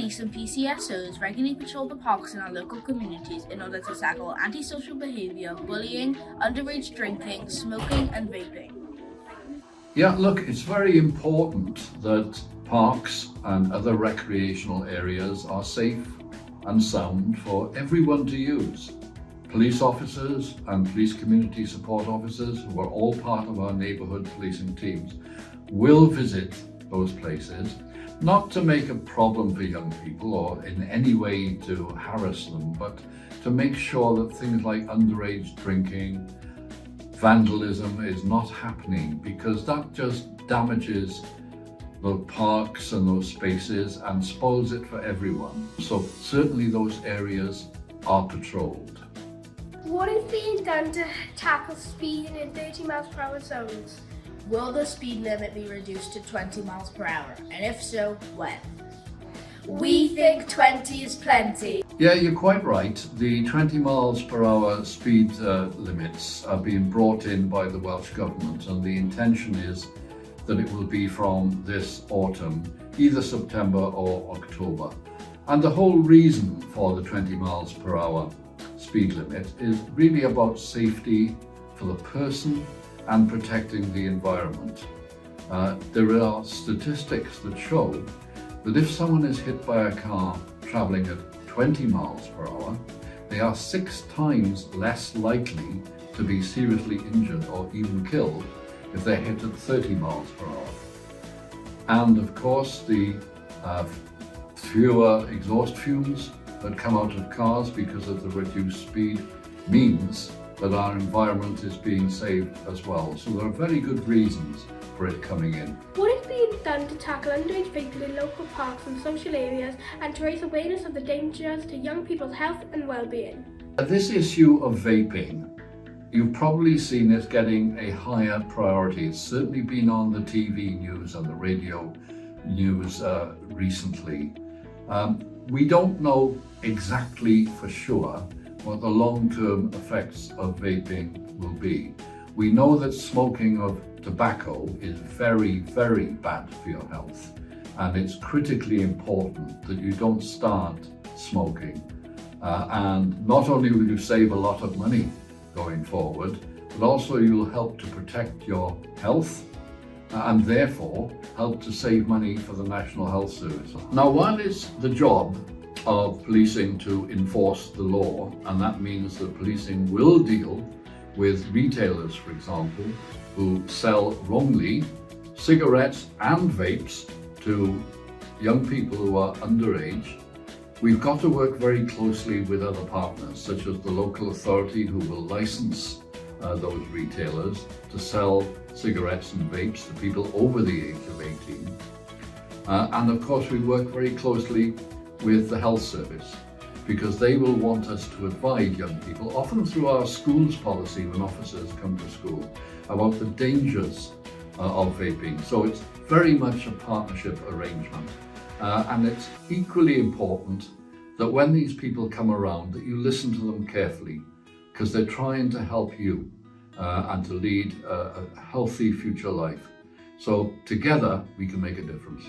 police and PCSOs regularly patrol the parks in our local communities in order to tackle antisocial behaviour, bullying, underage drinking, smoking and vaping. Yeah, look, it's very important that parks and other recreational areas are safe and sound for everyone to use. Police officers and police community support officers, who are all part of our neighbourhood policing teams, will visit those places, not to make a problem for young people or in any way to harass them, but to make sure that things like underage drinking, vandalism is not happening, because that just damages the parks and those spaces and spoils it for everyone. So certainly those areas are patrolled. What is being done to tackle speeding in 30 miles per hour zones? Will the speed limit be reduced to 20 miles per hour? And if so, when? We think 20 is plenty. Yeah, you're quite right. The 20 miles per hour speed limits are being brought in by the Welsh Government, and the intention is that it will be from this autumn, either September or October. And the whole reason for the 20 miles per hour speed limit is really about safety for the person and protecting the environment. There are statistics that show that if someone is hit by a car travelling at 20 miles per hour, they are 6 times less likely to be seriously injured or even killed if they're hit at 30 miles per hour. And of course, the fewer exhaust fumes that come out of cars because of the reduced speed means that our environment is being saved as well. So there are very good reasons for it coming in. What is being done to tackle underage vaping in local parks and social areas and to raise awareness of the dangers to young people's health and well-being? This issue of vaping, you've probably seen it getting a higher priority. It's certainly been on the TV news and the radio news recently. We don't know exactly for sure what the long-term effects of vaping will be. We know that smoking of tobacco is very, very bad for your health, and it's critically important that you don't start smoking. And not only will you save a lot of money going forward, but also you'll help to protect your health and therefore help to save money for the National Health Service. Now, while it's the job of policing to enforce the law, and that means that policing will deal with retailers, for example, who sell wrongly cigarettes and vapes to young people who are underage, we've got to work very closely with other partners, such as the local authority who will license those retailers to sell cigarettes and vapes to people over the age of 18. And of course, we work very closely with the health service, because they will want us to advise young people, often through our schools policy when officers come to school, about the dangers of vaping. So it's very much a partnership arrangement. And it's equally important that when these people come around, that you listen to them carefully, because they're trying to help you and to lead a healthy future life. So together we can make a difference.